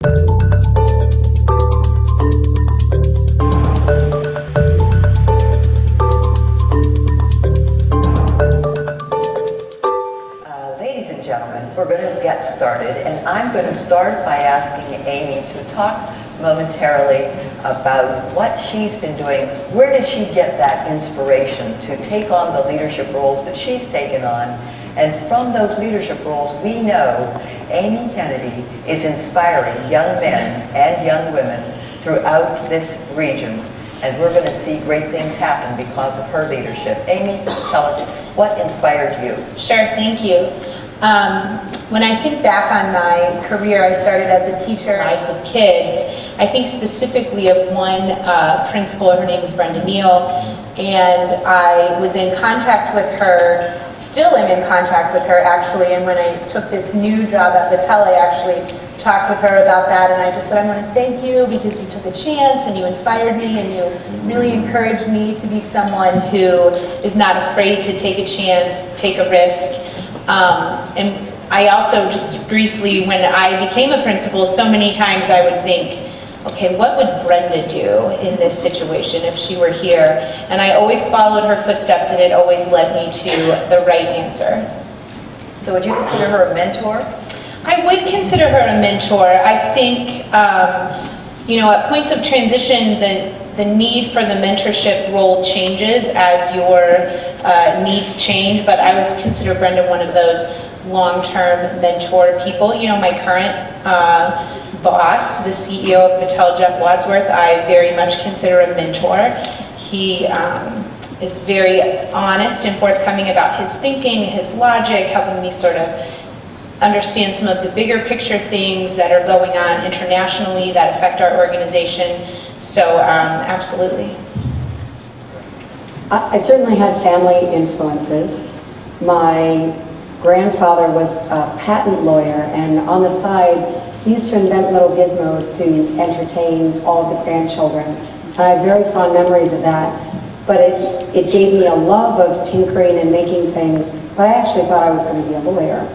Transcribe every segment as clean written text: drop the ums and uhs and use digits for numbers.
Ladies and gentlemen, we're going to get started, and I'm going to start by asking Amy to talk momentarily about what she's been doing. Where did she get that inspiration to take on the leadership roles that she's taken on? And from those leadership roles, we know Amy Kennedy is inspiring young men and young women throughout this region. And we're going to see great things happen because of her leadership. Amy, tell us, what inspired you? Sure, thank you. When I think back on my career, I started as a teacher, lives of kids. I think specifically of one principal. Her name is Brenda Meal, and I was in contact with her. Still am in contact with her, actually, and when I took this new job at Battelle, I actually talked with her about that, and I just said, I want to thank you because you took a chance and you inspired me and you really encouraged me to be someone who is not afraid to take a chance, take a risk. And I also, just briefly, when I became a principal, so many times I would think, okay, what would Brenda do in this situation if she were here? And I always followed her footsteps, and it always led me to the right answer. So would you consider her a mentor? I would consider her a mentor. I think, at points of transition, the need for the mentorship role changes as your needs change, but I would consider Brenda one of those long-term mentor people. My current boss, the CEO of Battelle, Jeff Wadsworth, I very much consider a mentor. He is very honest and forthcoming about his thinking, his logic, helping me sort of understand some of the bigger picture things that are going on internationally that affect our organization. So, absolutely. I certainly had family influences. My grandfather was a patent lawyer, and on the side, he used to invent little gizmos to entertain all of the grandchildren. And I have very fond memories of that. But it gave me a love of tinkering and making things, but I actually thought I was going to be a lawyer.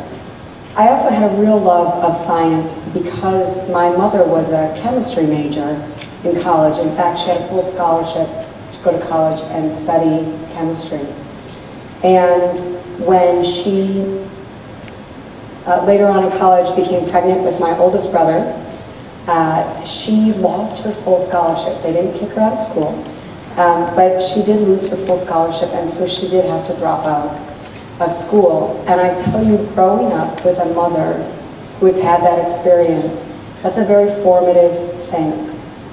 I also had a real love of science because my mother was a chemistry major in college. In fact, she had a full scholarship to go to college and study chemistry. And when she, later on in college, became pregnant with my oldest brother, she lost her full scholarship. They didn't kick her out of school, but she did lose her full scholarship, and so she did have to drop out of school. And I tell you, growing up with a mother who has had that experience, that's a very formative thing.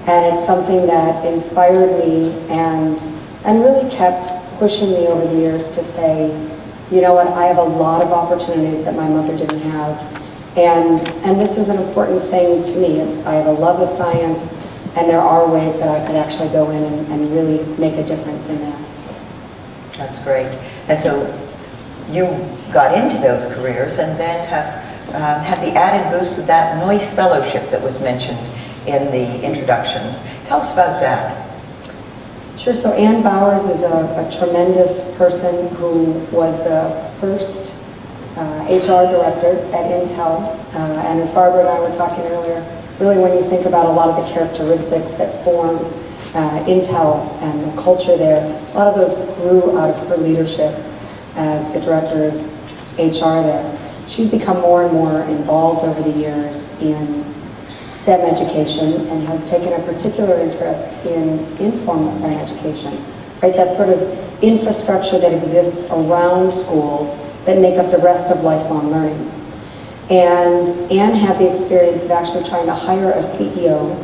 And it's something that inspired me and really kept pushing me over the years to say, you know what, I have a lot of opportunities that my mother didn't have. And this is an important thing to me. I have a love of science, and there are ways that I could actually go in and really make a difference in that. That's great. And so you got into those careers and then have the added boost of that Noyce Fellowship that was mentioned in the introductions. Tell us about that. Sure. So Ann Bowers is a tremendous person who was the first HR director at Intel. And as Barbara and I were talking earlier, really when you think about a lot of the characteristics that form Intel and the culture there, a lot of those grew out of her leadership as the director of HR there. She's become more and more involved over the years in STEM education and has taken a particular interest in informal STEM education, right? That sort of infrastructure that exists around schools that make up the rest of lifelong learning. And Anne had the experience of actually trying to hire a CEO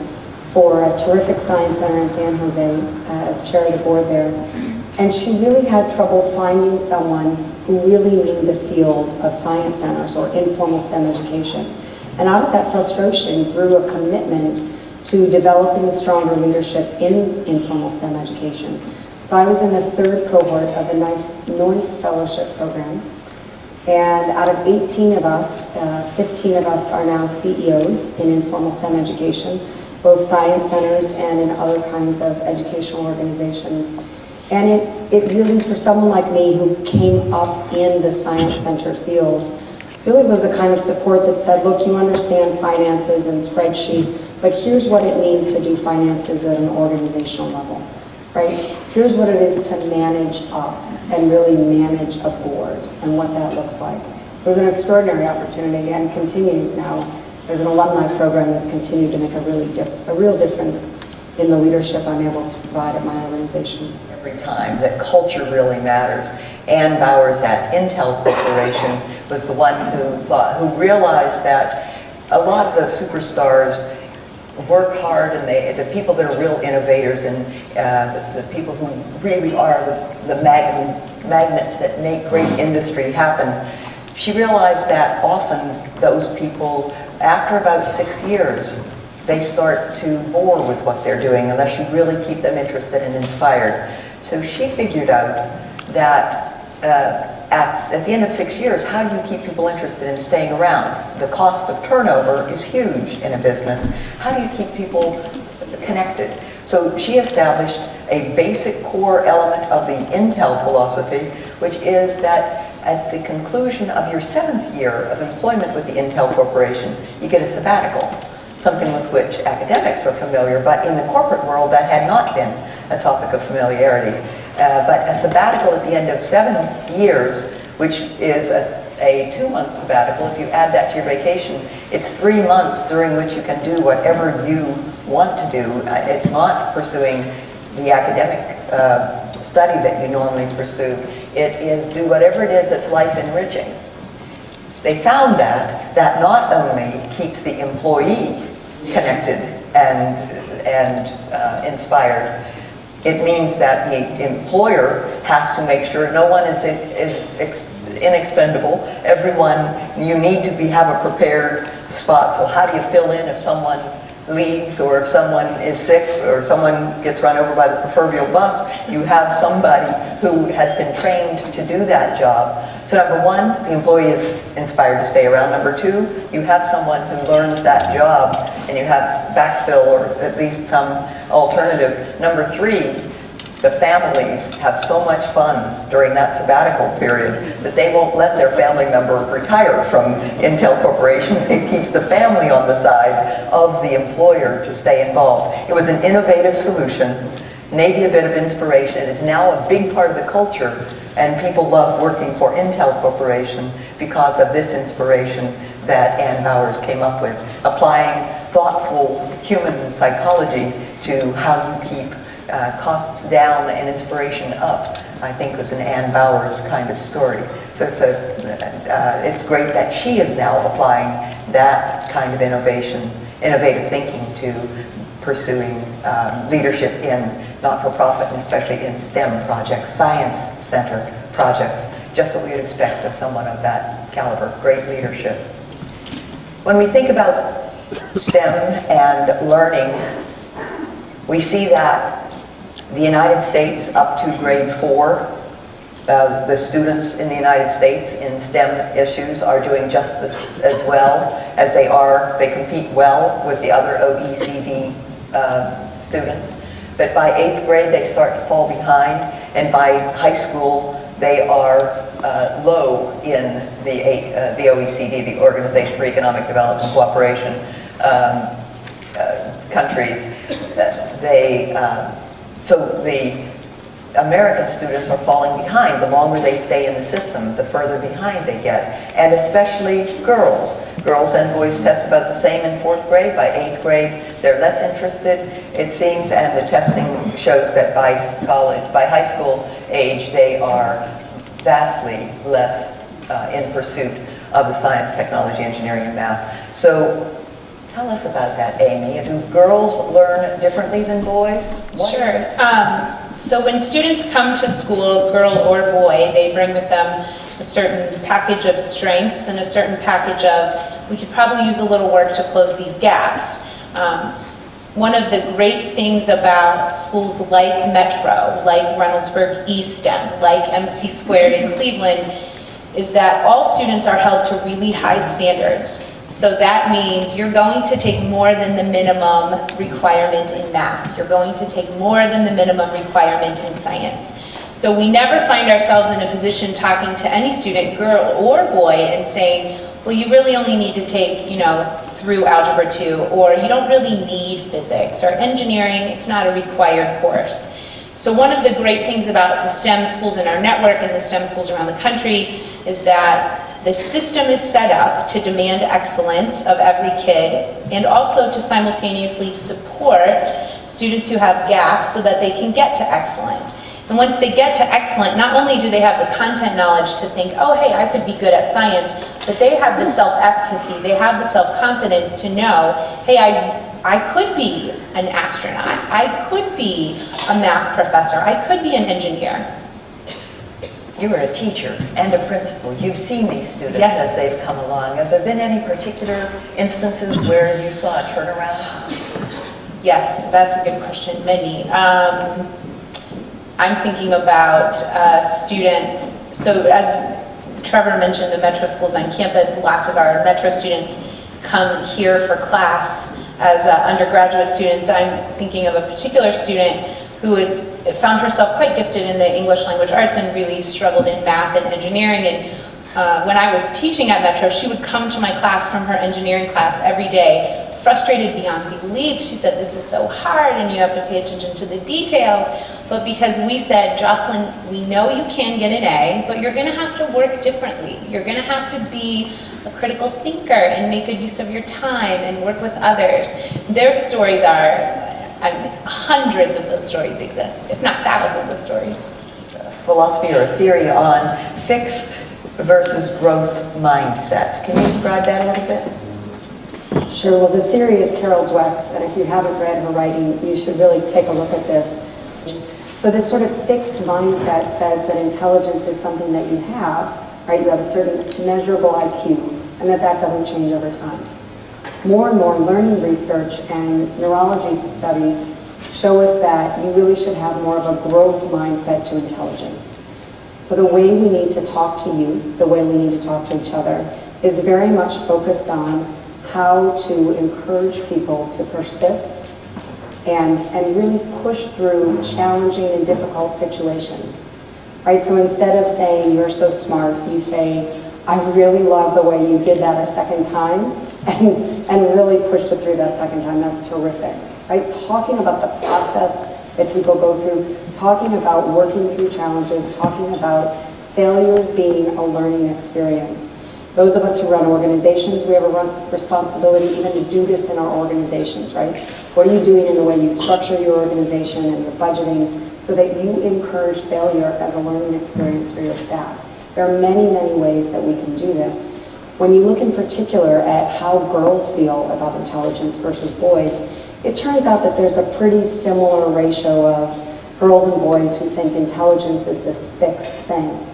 for a terrific science center in San Jose as chair of the board there. And she really had trouble finding someone who really knew the field of science centers or informal STEM education. And out of that frustration grew a commitment to developing stronger leadership in informal STEM education. So I was in the third cohort of the Noyce Fellowship program. And out of 18 of us, 15 of us are now CEOs in informal STEM education, both science centers and in other kinds of educational organizations. And it really, for someone like me who came up in the science center field, really was the kind of support that said, look, you understand finances and spreadsheet, but here's what it means to do finances at an organizational level, right? Here's what it is to manage up and really manage a board and what that looks like. It was an extraordinary opportunity and continues now. There's an alumni program that's continued to make a real difference in the leadership I'm able to provide at my organization. Every time that culture really matters. Ann Bowers at Intel Corporation was the one who realized that a lot of the superstars work hard, and the people that are real innovators and the people who really are the magnets that make great industry happen. She realized that often those people, after about 6 years, they start to bore with what they're doing unless you really keep them interested and inspired. So she figured out that at the end of 6 years, how do you keep people interested in staying around? The cost of turnover is huge in a business. How do you keep people connected? So she established a basic core element of the Intel philosophy, which is that at the conclusion of your 7th year of employment with the Intel Corporation, you get a sabbatical, something with which academics are familiar, but in the corporate world that had not been a topic of familiarity. But a sabbatical at the end of 7 years, which is a 2-month sabbatical, if you add that to your vacation, it's 3 months during which you can do whatever you want to do. It's not pursuing the academic study that you normally pursue. It is do whatever it is that's life enriching. They found that not only keeps the employee connected and inspired, it means that the employer has to make sure no one is inexpendable. Everyone, you need to have a prepared spot. So how do you fill in if someone leaves, or if someone is sick, or someone gets run over by the proverbial bus? You have somebody who has been trained to do that job. So number one, the employee is inspired to stay around. Number two, you have someone who learns that job, and you have backfill, or at least some alternative. Number three, the families have so much fun during that sabbatical period that they won't let their family member retire from Intel Corporation. It keeps the family on the side of the employer to stay involved. It was an innovative solution, maybe a bit of inspiration. It is now a big part of the culture, and people love working for Intel Corporation because of this inspiration that Ann Bowers came up with, applying thoughtful human psychology to how you keep costs down and inspiration up. I think was an Ann Bowers kind of story. So it's great that she is now applying that kind of innovative thinking to pursuing leadership in not-for-profit, and especially in STEM projects, science center projects, just what we would expect of someone of that caliber, great leadership. When we think about STEM and learning, we see that the United States, up to grade 4, the students in the United States in STEM issues are doing just as well as they are. They compete well with the other OECD students. But by 8th grade, they start to fall behind, and by high school, they are low in the OECD, the Organization for Economic Development and Cooperation countries. So the American students are falling behind. The longer they stay in the system, the further behind they get. And especially girls. Girls and boys test about the same in 4th grade. By 8th grade, they're less interested, it seems, and the testing shows that by high school age, they are vastly less in pursuit of the science, technology, engineering, and math. So tell us about that, Amy. Do girls learn differently than boys? Sure. So when students come to school, girl or boy, they bring with them a certain package of strengths and a certain package of, we could probably use a little work to close these gaps. One of the great things about schools like Metro, like Reynoldsburg East-STEM, like MC Squared in Cleveland, is that all students are held to really high standards. So that means you're going to take more than the minimum requirement in math. You're going to take more than the minimum requirement in science. So we never find ourselves in a position talking to any student, girl or boy, and saying, well, you really only need to take, through Algebra 2, or you don't really need physics, or engineering, it's not a required course. So one of the great things about the STEM schools in our network and the STEM schools around the country is that the system is set up to demand excellence of every kid and also to simultaneously support students who have gaps so that they can get to excellent. And once they get to excellent, not only do they have the content knowledge to think, oh, hey, I could be good at science, but they have the self-efficacy, they have the self-confidence to know, hey, I could be an astronaut, I could be a math professor, I could be an engineer. You were a teacher and a principal. You've seen these students Yes. as they've come along. Have there been any particular instances where you saw a turnaround? Yes, that's a good question. Many. I'm thinking about students. So as Trevor mentioned, the Metro schools on campus, lots of our Metro students come here for class as undergraduate students. I'm thinking of a particular student who found herself quite gifted in the English language arts and really struggled in math and engineering. And when I was teaching at Metro, she would come to my class from her engineering class every day, frustrated beyond belief. She said, this is so hard and you have to pay attention to the details. But because we said, Jocelyn, we know you can get an A, but you're gonna have to work differently. You're gonna have to be a critical thinker and make good use of your time and work with others. Their stories are, hundreds of those stories exist, if not thousands of stories. Philosophy or a theory on fixed versus growth mindset. Can you describe that a little bit? Sure. Well, the theory is Carol Dweck's, and if you haven't read her writing, you should really take a look at this. So this sort of fixed mindset says that intelligence is something that you have, right? You have a certain measurable IQ, and that doesn't change over time. More and more learning research and neurology studies show us that you really should have more of a growth mindset to intelligence. So the way we need to talk to youth, the way we need to talk to each other, is very much focused on how to encourage people to persist and really push through challenging and difficult situations, right? So instead of saying, you're so smart, you say, I really love the way you did that a second time, and really pushed it through that second time. That's terrific, right? Talking about the process that people go through, talking about working through challenges, talking about failures being a learning experience. Those of us who run organizations, we have a responsibility even to do this in our organizations, right? What are you doing in the way you structure your organization and your budgeting so that you encourage failure as a learning experience for your staff? There are many, many ways that we can do this. When you look in particular at how girls feel about intelligence versus boys, it turns out that there's a pretty similar ratio of girls and boys who think intelligence is this fixed thing.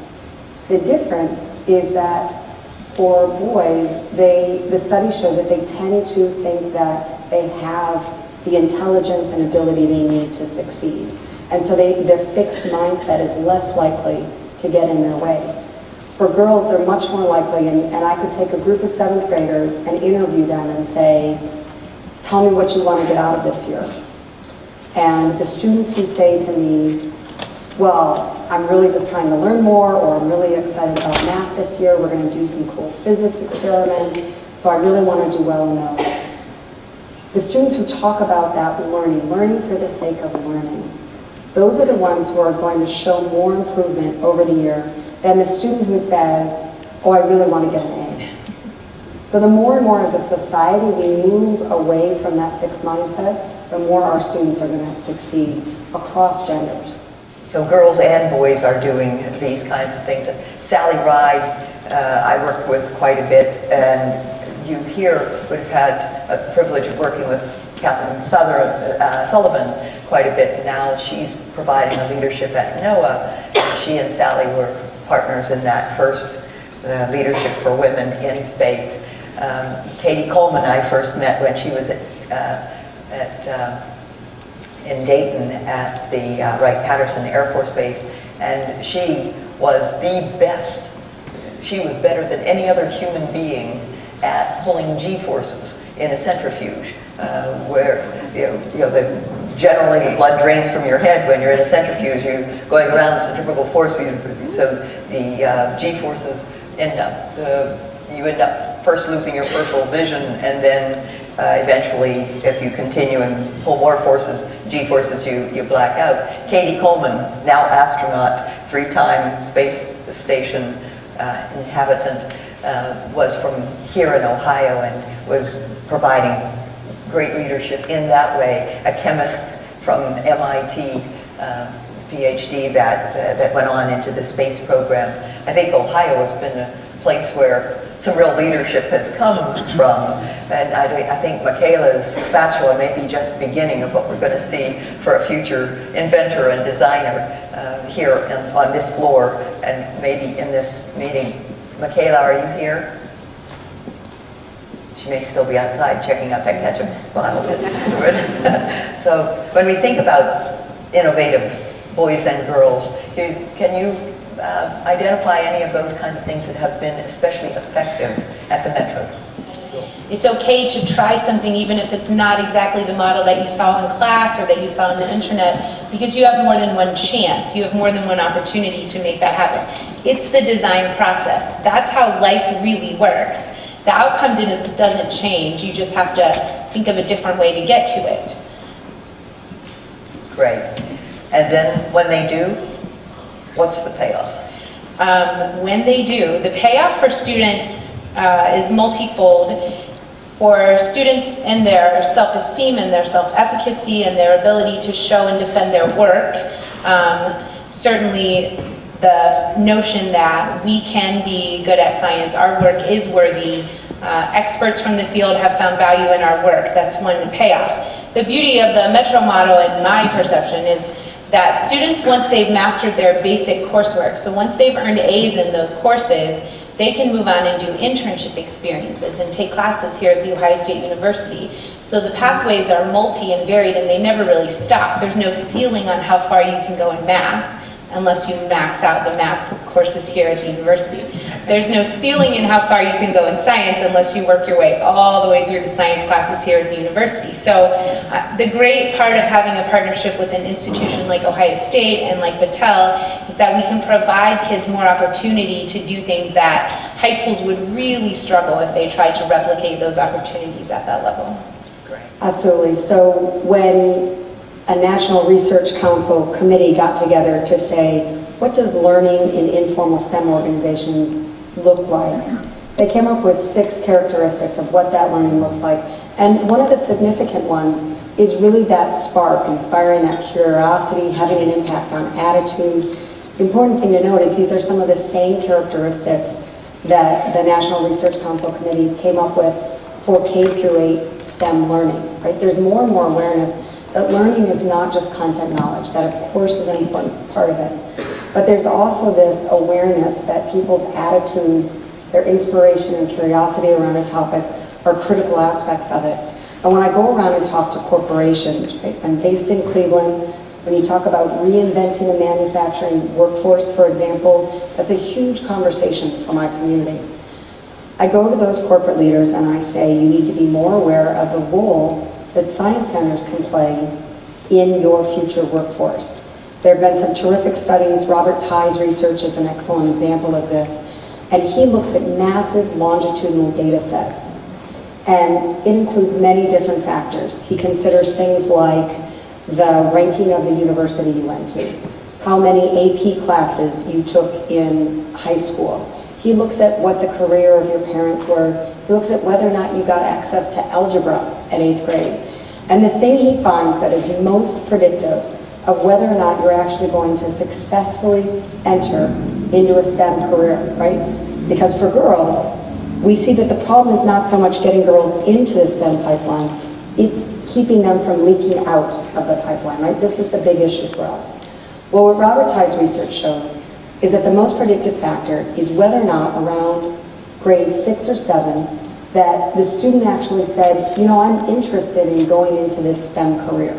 The difference is that for boys, the studies show that they tend to think that they have the intelligence and ability they need to succeed. And so their fixed mindset is less likely to get in their way. For girls, they're much more likely, and I could take a group of 7th graders and interview them and say, tell me what you want to get out of this year. And the students who say to me, well, I'm really just trying to learn more, or I'm really excited about math this year, we're going to do some cool physics experiments, so I really want to do well in those. The students who talk about that learning for the sake of learning, those are the ones who are going to show more improvement over the year than the student who says, oh, I really want to get an A. So the more and more as a society we move away from that fixed mindset, the more our students are going to succeed across genders. So girls and boys are doing these kinds of things. Sally Ride, I work with quite a bit, and you here would have had a privilege of working with Catherine Sullivan quite a bit. Now she's providing a leadership at NOAA. She and Sally were partners in that first leadership for women in space. Katie Coleman I first met when she was in Dayton at the Wright-Patterson Air Force Base, and she was the best. She was better than any other human being at pulling G-forces in a centrifuge, where generally blood drains from your head when you're in a centrifuge. You're going around centrifugal force, so the G-forces end up you end up first losing your peripheral vision, and then eventually, if you continue and pull more forces, G-forces, you black out. Katie Coleman, now astronaut, 3-time space station inhabitant, was from here in Ohio and was providing great leadership in that way. A chemist from MIT, Ph.D. that went on into the space program. I think Ohio has been a place where some real leadership has come from, and I think Michaela's spatula may be just the beginning of what we're going to see for a future inventor and designer here on this floor and maybe in this meeting. Michaela, are you here? She may still be outside checking out that ketchup bottle. So when we think about innovative boys and girls, can you identify any of those kinds of things that have been especially effective at the Metro School? It's okay to try something even if it's not exactly the model that you saw in class or that you saw on the internet, because you have more than one chance. You have more than one opportunity to make that happen. It's the design process. That's how life really works. The outcome doesn't change. You just have to think of a different way to get to it. Great. And then when they do, what's the payoff? When they do, the payoff for students is multifold. For students in their self-esteem and their self-efficacy and their ability to show and defend their work, certainly the notion that we can be good at science, our work is worthy, experts from the field have found value in our work, that's one payoff. The beauty of the Metro model, in my perception, is that students, once they've mastered their basic coursework, so once they've earned A's in those courses, they can move on and do internship experiences and take classes here at The Ohio State University. So the pathways are multi and varied, and they never really stop. There's no ceiling on how far you can go in math, unless you max out the math courses here at the university. There's no ceiling in how far you can go in science unless you work your way all the way through the science classes here at the university. So the great part of having a partnership with an institution like Ohio State and like Battelle is that we can provide kids more opportunity to do things that high schools would really struggle if they tried to replicate those opportunities at that level. Great. Absolutely. So when a National Research Council committee got together to say, what does learning in informal STEM organizations look like? They came up with 6 characteristics of what that learning looks like. And one of the significant ones is really that spark, inspiring that curiosity, having an impact on attitude. The important thing to note is these are some of the same characteristics that the National Research Council committee came up with for K through 8 STEM learning, right? There's more and more awareness that learning is not just content knowledge, that of course is an important part of it, but there's also this awareness that people's attitudes, their inspiration and curiosity around a topic are critical aspects of it. And when I go around and talk to corporations, right, I'm based in Cleveland, when you talk about reinventing a manufacturing workforce, for example, that's a huge conversation for my community. I go to those corporate leaders and I say, you need to be more aware of the role that science centers can play in your future workforce. There have been some terrific studies. Robert Tye's research is an excellent example of this. And he looks at massive longitudinal data sets. And it includes many different factors. He considers things like the ranking of the university you went to, how many AP classes you took in high school. He looks at what the career of your parents were. He looks at whether or not you got access to algebra at 8th grade. And the thing he finds that is most predictive of whether or not you're actually going to successfully enter into a STEM career, right? Because for girls, we see that the problem is not so much getting girls into the STEM pipeline, it's keeping them from leaking out of the pipeline, right? This is the big issue for us. Well, what Robert Tye's research shows is that the most predictive factor is whether or not around grade 6 or 7 that the student actually said, you know, I'm interested in going into this STEM career.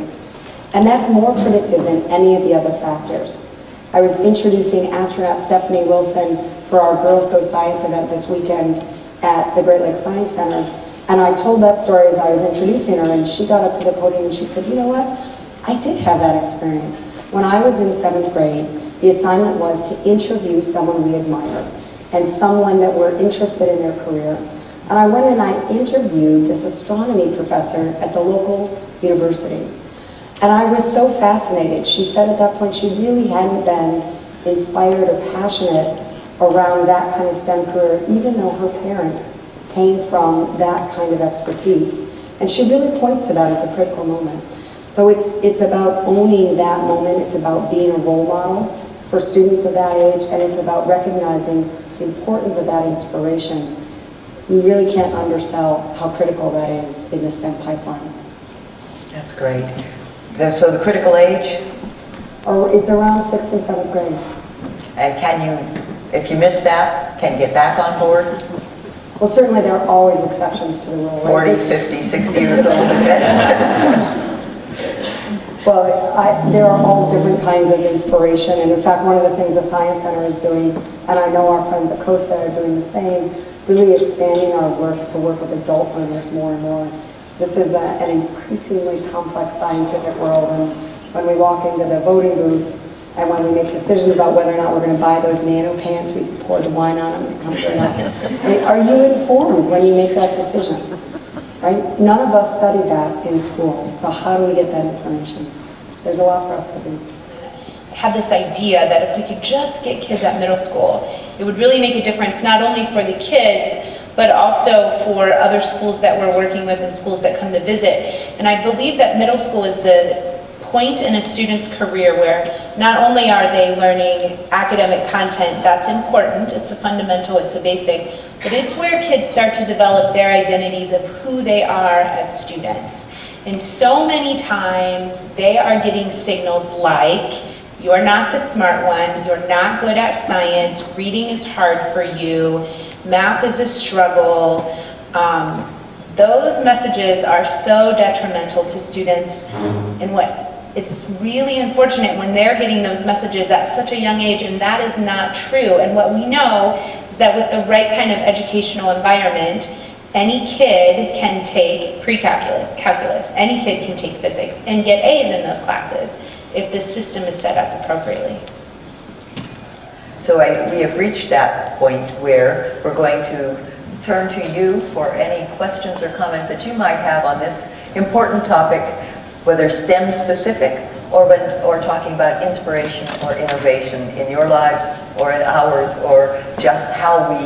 And that's more predictive than any of the other factors. I was introducing astronaut Stephanie Wilson for our Girls Go Science event this weekend at the Great Lakes Science Center. And I told that story as I was introducing her, and she got up to the podium and she said, you know what? I did have that experience. When I was in 7th grade, the assignment was to interview someone we admired. and someone that were interested in their career. And I went and I interviewed this astronomy professor at the local university. And I was so fascinated. She said at that point she really hadn't been inspired or passionate around that kind of STEM career, even though her parents came from that kind of expertise. And she really points to that as a critical moment. So it's about owning that moment, it's about being a role model for students of that age, and it's about recognizing the importance of that inspiration. We really can't undersell how critical that is in the STEM pipeline. That's great. So the critical age? Or it's around 6th and 7th grade. And can you, if you miss that, can you get back on board? Well, certainly there are always exceptions to the rule. 40, 50, 60 years old, is that? Well, there are all different kinds of inspiration, and in fact, one of the things the Science Center is doing, and I know our friends at COSA are doing the same, really expanding our work to work with adult learners more and more. This is an increasingly complex scientific world, and when we walk into the voting booth, and when we make decisions about whether or not we're going to buy those nano pants, we can pour the wine on them, it comes right up. Are you informed when you make that decision? Right? None of us studied that in school, so how do we get that information? There's a lot for us to do. I had this idea that if we could just get kids at middle school, it would really make a difference not only for the kids, but also for other schools that we're working with and schools that come to visit. And I believe that middle school is the point in a student's career where not only are they learning academic content, that's important, it's a fundamental, it's a basic, but it's where kids start to develop their identities of who they are as students. And so many times they are getting signals like, you're not the smart one, you're not good at science, reading is hard for you, math is a struggle. Those messages are so detrimental to students, and it's really unfortunate when they're getting those messages at such a young age, and that is not true. And what we know is that with the right kind of educational environment, any kid can take pre-calculus, calculus, any kid can take physics and get A's in those classes if the system is set up appropriately. So we have reached that point where we're going to turn to you for any questions or comments that you might have on this important topic, whether STEM specific or talking about inspiration or innovation in your lives or in ours, or just how we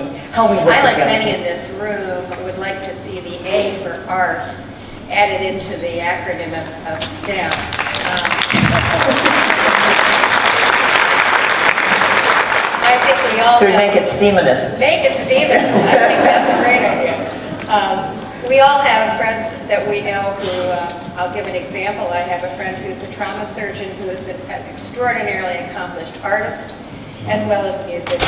work I, like together. many in this room, would like to see the A for arts added into the acronym of STEM. I think we all So we have, make it STEAMinists. make it Stevens. I think that's a great idea. We all have friends that we know who, I'll give an example. I have a friend who's a trauma surgeon who is an extraordinarily accomplished artist as well as musician.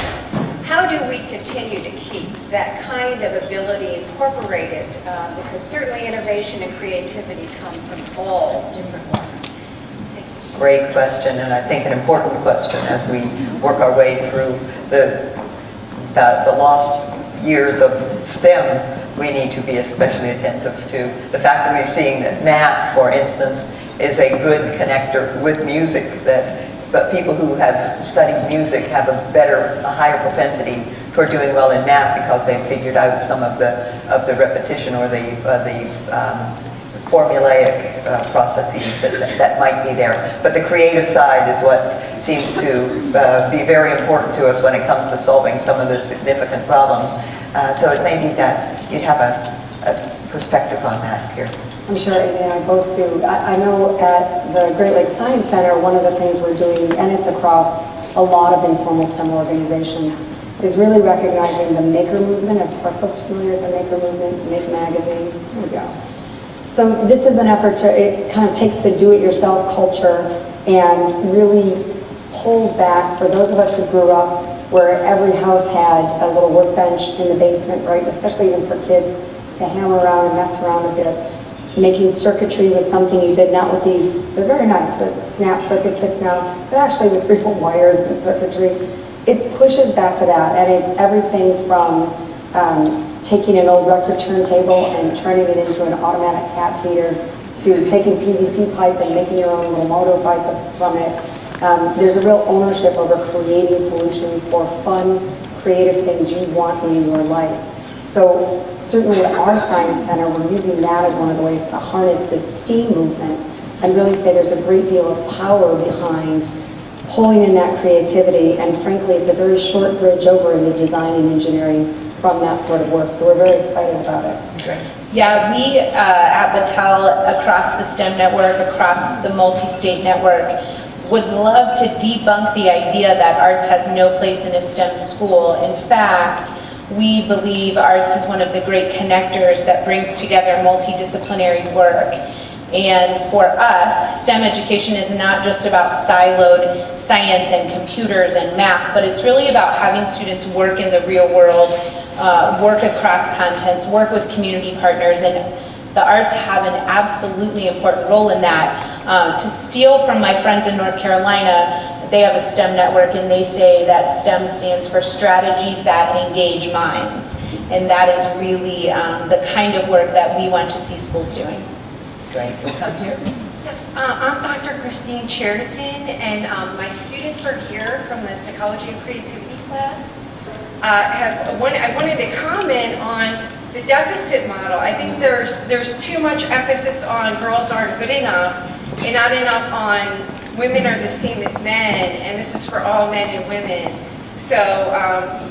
How do we continue to keep that kind of ability incorporated? Because certainly innovation and creativity come from all different walks. Great question, and I think an important question as we work our way through the lost years of STEM. We need to be especially attentive to the fact that we're seeing that math, for instance, is a good connector with music, but people who have studied music have a higher propensity for doing well in math because they've figured out some of the repetition or the formulaic processes that might be there. But the creative side is what seems to be very important to us when it comes to solving some of the significant problems. So it may be that you'd have a perspective on that, Kirsten. I'm sure Amy and I both do. I know at the Great Lakes Science Center, one of the things we're doing, and it's across a lot of informal STEM organizations, is really recognizing the maker movement. Are folks familiar with the maker movement? Make Magazine? There we go. So this is an effort it kind of takes the do-it-yourself culture and really pulls back, for those of us who grew up where every house had a little workbench in the basement, right? Especially even for kids to hammer around and mess around a bit. Making circuitry was something you did, not with these, they're very nice, the snap circuit kits now, but actually with real wires and circuitry. It pushes back to that, and it's everything from taking an old record turntable and turning it into an automatic cat feeder, to taking PVC pipe and making your own little motor pipe from it. There's a real ownership over creating solutions for fun, creative things you want in your life. So certainly at our Science Center, we're using that as one of the ways to harness this STEAM movement and really say there's a great deal of power behind pulling in that creativity, and frankly, it's a very short bridge over into design and engineering from that sort of work. So we're very excited about it. Great. Yeah, we at Battelle, across the STEM network, across the multi-state network, would love to debunk the idea that arts has no place in a STEM school. In fact, we believe arts is one of the great connectors that brings together multidisciplinary work. And for us, STEM education is not just about siloed science and computers and math, but it's really about having students work in the real world, work across contents, work with community partners, and the arts have an absolutely important role in that. To steal from my friends in North Carolina, they have a STEM network, and they say that STEM stands for strategies that engage minds. And that is really the kind of work that we want to see schools doing. Great. We'll come here. Yes, I'm Dr. Christine Sheridan, and my students are here from the Psychology of Creativity class. I wanted to comment on the deficit model. I think there's too much emphasis on girls aren't good enough and not enough on women are the same as men, and this is for all men and women. So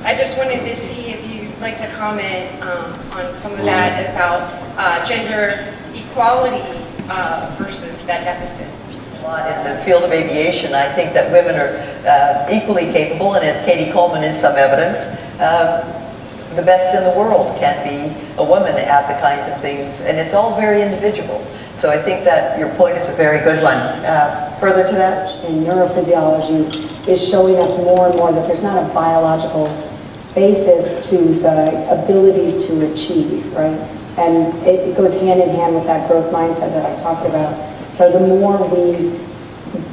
I just wanted to see if you'd like to comment on some of that about gender equality versus that deficit. In the field of aviation, I think that women are equally capable, and as Katie Coleman is some evidence, the best in the world can be a woman at the kinds of things, and it's all very individual. So I think that your point is a very good one. Further to that? And neurophysiology is showing us more and more that there's not a biological basis to the ability to achieve, right? And it goes hand in hand with that growth mindset that I talked about. So the more we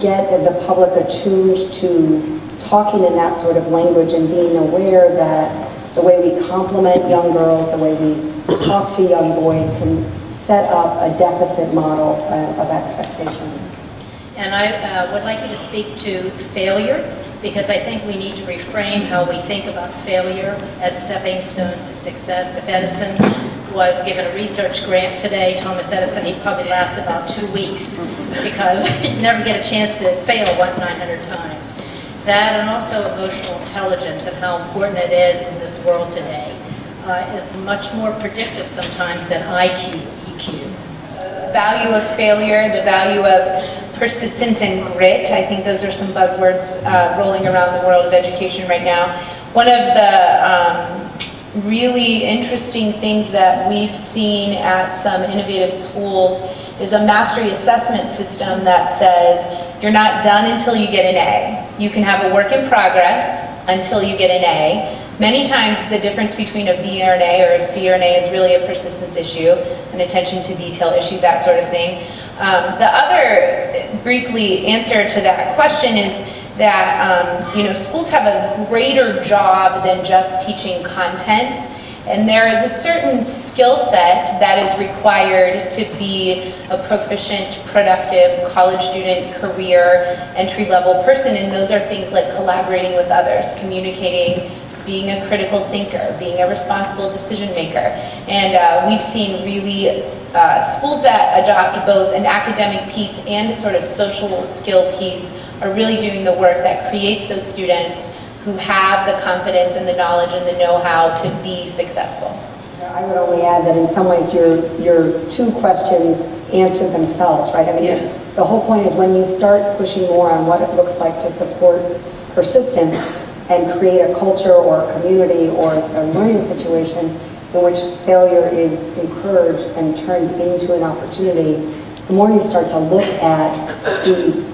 get the public attuned to talking in that sort of language and being aware that the way we compliment young girls, the way we talk to young boys can set up a deficit model of expectation. And I would like you to speak to failure, because I think we need to reframe how we think about failure as stepping stones to success. If Edison was given a research grant today, Thomas Edison, he'd probably last about 2 weeks because he'd never get a chance to fail 900 times. That, and also emotional intelligence and how important it is in this world today, is much more predictive sometimes than IQ, EQ. The value of failure, the value of persistence and grit, I think those are some buzzwords rolling around the world of education right now. One of the really interesting things that we've seen at some innovative schools is a mastery assessment system that says you're not done until you get an A. You can have a work in progress until you get an A. Many times the difference between a B or an A or a C or an A is really a persistence issue, an attention to detail issue, that sort of thing. The other briefly answer to that question is that schools have a greater job than just teaching content, and there is a certain skill set that is required to be a proficient, productive college student, career, entry-level person, and those are things like collaborating with others, communicating, being a critical thinker, being a responsible decision maker. And we've seen really schools that adopt both an academic piece and a sort of social skill piece are really doing the work that creates those students who have the confidence and the knowledge and the know-how to be successful. I would only add that in some ways your two questions answer themselves, right? I mean, the whole point is when you start pushing more on what it looks like to support persistence and create a culture or a community or a learning situation in which failure is encouraged and turned into an opportunity, the more you start to look at these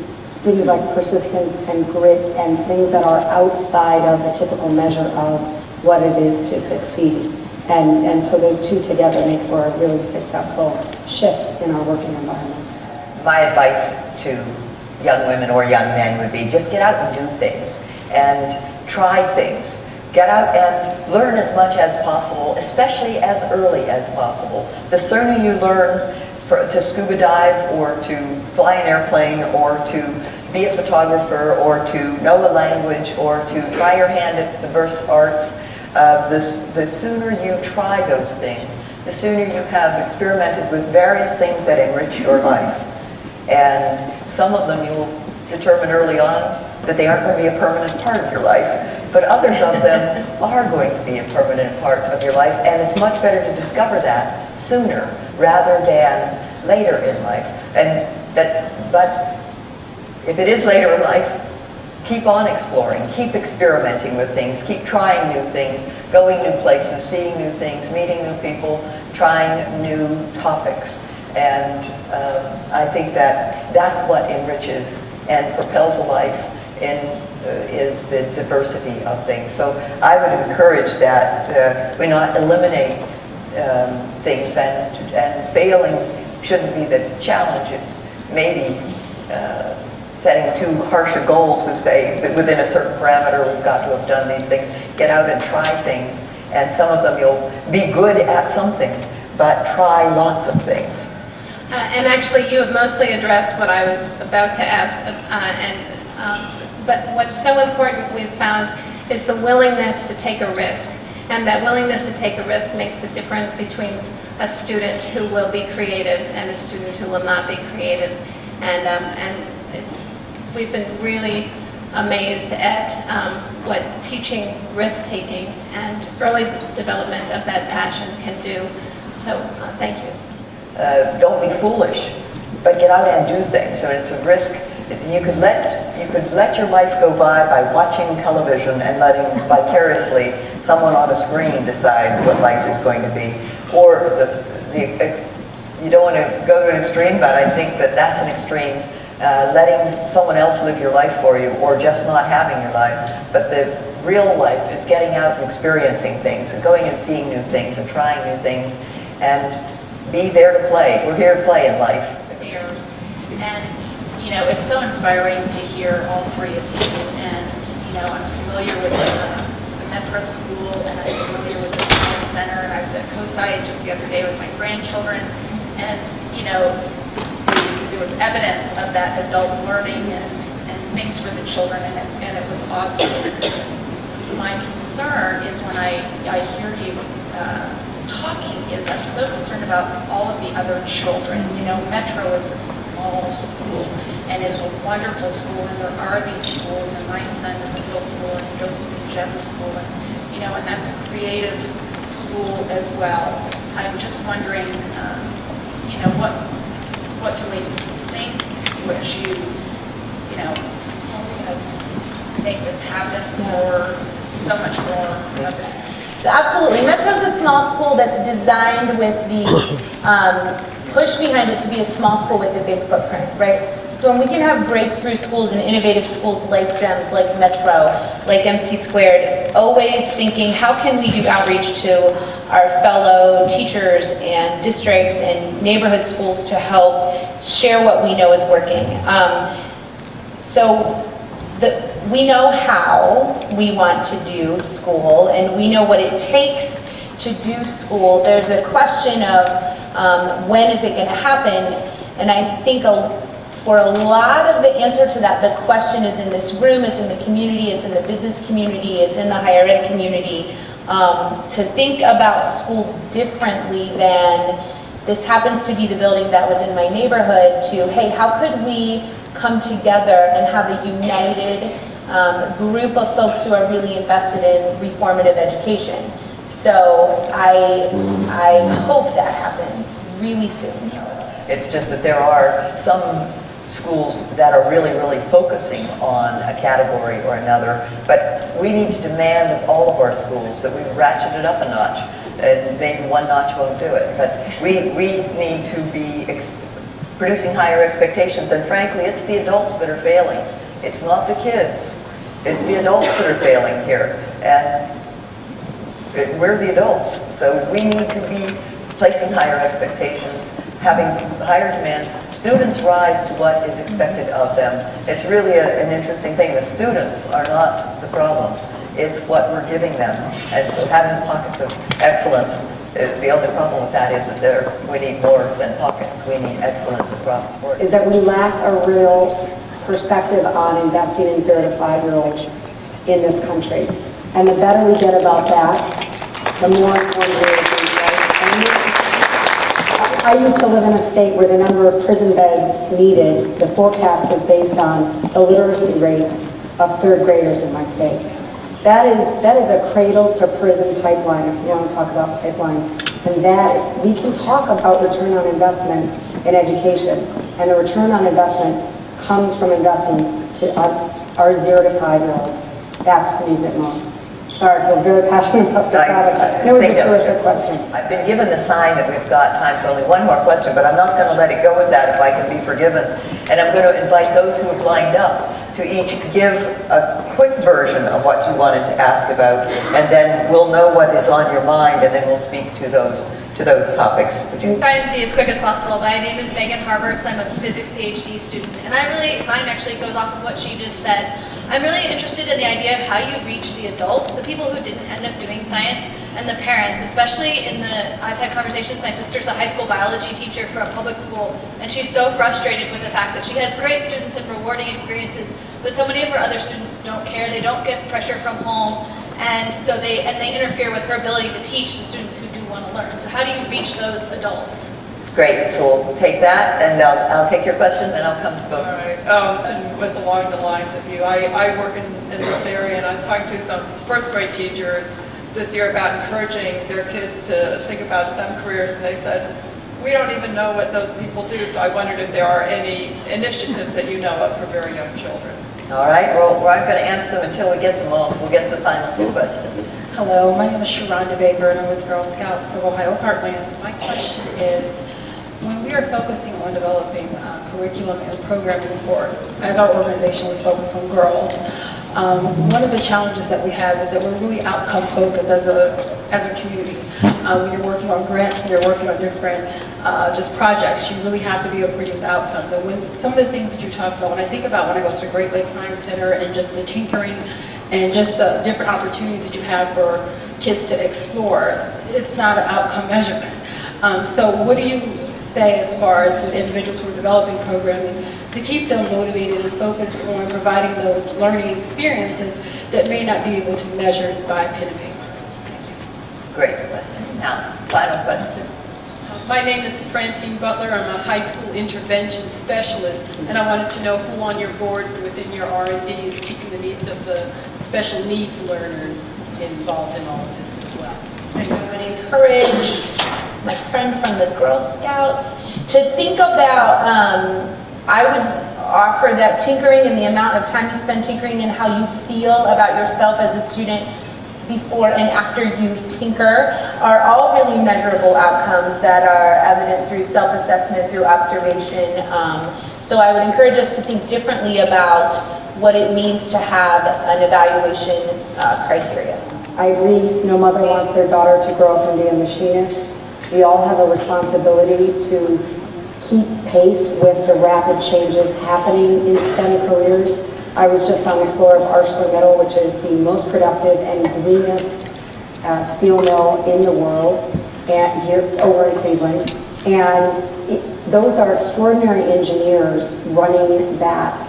things like persistence and grit and things that are outside of the typical measure of what it is to succeed. And so those two together make for a really successful shift in our working environment. My advice to young women or young men would be just get out and do things and try things. Get out and learn as much as possible, especially as early as possible. The sooner you learn to scuba dive, or to fly an airplane, or to be a photographer, or to know a language, or to try your hand at diverse arts. The sooner you try those things, the sooner you have experimented with various things that enrich your life. And some of them you will determine early on that they aren't going to be a permanent part of your life, but others of them are going to be a permanent part of your life, and it's much better to discover that sooner rather than later in life. But if it is later in life, keep on exploring, keep experimenting with things, keep trying new things, going new places, seeing new things, meeting new people, trying new topics. And I think that that's what enriches and propels a life is the diversity of things. So I would encourage that we not eliminate things, and failing shouldn't be the challenges. Maybe setting too harsh a goal to say that within a certain parameter we've got to have done these things. Get out and try things, and some of them you'll be good at something, but try lots of things. And actually, you have mostly addressed what I was about to ask. But what's so important we've found is the willingness to take a risk. And that willingness to take a risk makes the difference between a student who will be creative and a student who will not be creative. We've been really amazed at what teaching risk-taking and early development of that passion can do. So thank you. Don't be foolish, but get out and do things. So it's a risk. You could let your life go by watching television and letting vicariously someone on a screen decide what life is going to be. Or you don't want to go to an extreme, but I think that's an extreme. Letting someone else live your life for you, or just not having your life. But the real life is getting out and experiencing things, and going and seeing new things, and trying new things, and be there to play. We're here to play in life. And, it's so inspiring to hear all three of you. And, I'm familiar with the Metro School, and I'm familiar with the Science Center. And I was at COSI just the other day with my grandchildren. And, there was evidence of that adult learning and things for the children, and it was awesome. My concern is when I hear you talking is I'm so concerned about all of the other children. Metro is a small school, and it's a wonderful school, and there are these schools, and my son is in middle school, and he goes to the Gem School, and, and that's a creative school as well. I'm just wondering, what do ladies think? Would you, how are we going to make this happen for so much more of it? So absolutely, Metro's a small school that's designed with the push behind it to be a small school with a big footprint, right? So when we can have breakthrough schools and innovative schools like GEMS, like Metro, like MC Squared, always thinking how can we do outreach to our fellow teachers and districts and neighborhood schools to help share what we know is working. We know how we want to do school, and we know what it takes to do school. There's a question of when is it going to happen, and I think for a lot of the answer to that, the question is in this room, it's in the community, it's in the business community, it's in the higher ed community, to think about school differently than this happens to be the building that was in my neighborhood, to, hey, how could we come together and have a united group of folks who are really invested in reformative education. So I hope that happens really soon. It's just that there are some schools that are really, really focusing on a category or another, but we need to demand of all of our schools that we ratchet it up a notch, and maybe one notch won't do it, but we need to be producing higher expectations, and frankly, it's the adults that are failing. It's not the kids. It's the adults that are failing here, and we're the adults, so we need to be placing higher expectations, having higher demands. Students rise to what is expected of them. It's really an interesting thing. The students are not the problem. It's what we're giving them. And so having pockets of excellence The only problem with that is that we need more than pockets. We need excellence across the board. Is that we lack a real perspective on investing in 0 to 5-year-olds in this country. And the better we get about that, the more informed we will be, right? I used to live in a state where the number of prison beds needed, the forecast was based on the literacy rates of third graders in my state. That is a cradle to prison pipeline, if you want to talk about pipelines. And that, we can talk about return on investment in education, and the return on investment comes from investing to our 0 to 5-year-olds. That's who needs it most. Sorry, I feel very passionate about this topic. It was a terrific question. I've been given the sign that we've got time for only one more question, but I'm not going to let it go with that if I can be forgiven. And I'm going to invite those who have lined up to each give a quick version of what you wanted to ask about, and then we'll know what is on your mind, and then we'll speak to those topics. Would you? Try and be as quick as possible. My name is Megan Harberts. I'm a physics Ph.D. student, and mine actually goes off of what she just said. I'm really interested in the idea of how you reach the adults, the people who didn't end up doing science, and the parents, especially I've had conversations, my sister's a high school biology teacher for a public school, and she's so frustrated with the fact that she has great students and rewarding experiences, but so many of her other students don't care, they don't get pressure from home, and so they interfere with her ability to teach the students who do want to learn. So how do you reach those adults? Great, so we'll take that, and I'll take your question, and I'll come to both. All right. Question was along the lines of you. I work in this area, and I was talking to some first grade teachers this year about encouraging their kids to think about STEM careers, and they said, we don't even know what those people do, so I wondered if there are any initiatives that you know of for very young children. All right, well, we're not going to answer them until we get them all, so we'll get the final two questions. Hello, my name is Sharonda Baker, and I'm with Girl Scouts of Ohio's Heartland. My question is, when we are focusing on developing curriculum and programming for, as our organization, we focus on girls. One of the challenges that we have is that we're really outcome focused as a community. When you're working on grants, when you're working on different just projects, you really have to be able to produce outcomes. And when some of the things that you talk about, when I think about when I go to the Great Lakes Science Center and just the tinkering and just the different opportunities that you have for kids to explore, it's not an outcome measurement. So what do you say as far as with individuals who are developing programming to keep them motivated and focused on providing those learning experiences that may not be able to be measured by pen and paper? Thank you. Great question. Now, final question. My name is Francine Butler. I'm a high school intervention specialist, and I wanted to know who on your boards and within your R&D is keeping the needs of the special needs learners involved in all of this as well. I would encourage my friend from the Girl Scouts to think about, I would offer that tinkering and the amount of time you spend tinkering and how you feel about yourself as a student before and after you tinker are all really measurable outcomes that are evident through self-assessment, through observation. So I would encourage us to think differently about what it means to have an evaluation criteria. I agree, no mother wants their daughter to grow up and be a machinist. We all have a responsibility to keep pace with the rapid changes happening in STEM careers. I was just on the floor of ArcelorMittal, which is the most productive and greenest steel mill in the world, and here over in Cleveland. And those are extraordinary engineers running that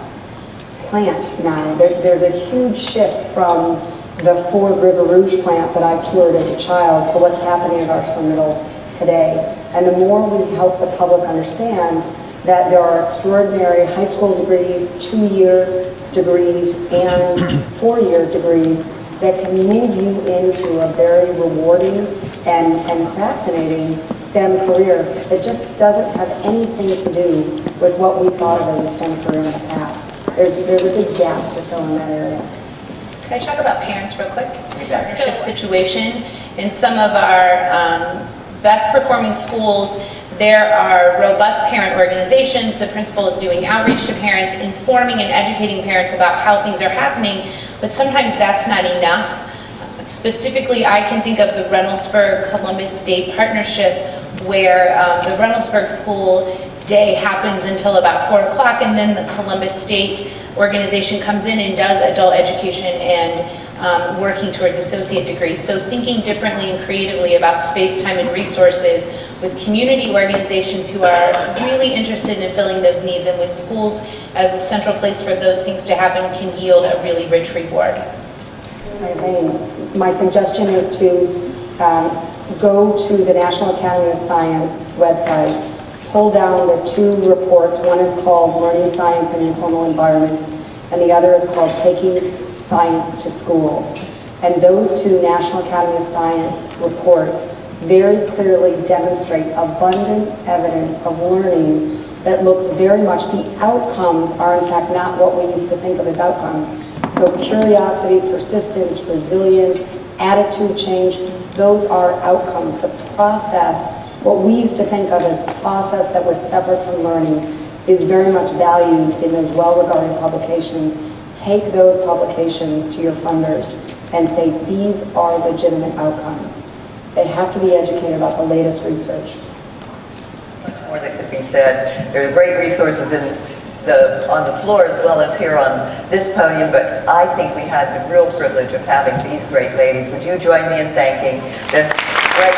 plant now. There's a huge shift from the Ford River Rouge plant that I toured as a child to what's happening at ArcelorMittal today. And the more we help the public understand that there are extraordinary high school degrees, 2-year degrees, and 4-year degrees that can move you into a very rewarding and fascinating STEM career that just doesn't have anything to do with what we thought of as a STEM career in the past. There's a big gap to fill in that area. Can I talk about parents real quick? Partnership situation. In some of our best performing schools, there are robust parent organizations. The principal is doing outreach to parents, informing and educating parents about how things are happening, but sometimes that's not enough. Specifically, I can think of the Reynoldsburg-Columbus State Partnership, where the Reynoldsburg School Day happens until about 4 o'clock, and then the Columbus State organization comes in and does adult education and working towards associate degrees. So thinking differently and creatively about space, time, and resources with community organizations who are really interested in filling those needs, and with schools as the central place for those things to happen, can yield a really rich reward. My suggestion is to go to the National Academy of Science website, pull down the 2 reports. One is called Learning Science in Informal Environments, and the other is called Taking Science to School. And those 2 National Academy of Science reports very clearly demonstrate abundant evidence of learning that looks very much, the outcomes are in fact not what we used to think of as outcomes. So curiosity, persistence, resilience, attitude change, those are outcomes. The process, what we used to think of as process that was separate from learning, is very much valued in those well-regarded publications. Take those publications to your funders and say, these are legitimate outcomes. They have to be educated about the latest research. More that could be said. There are great resources on the floor as well as here on this podium, but I think we had the real privilege of having these great ladies. Would you join me in thanking this great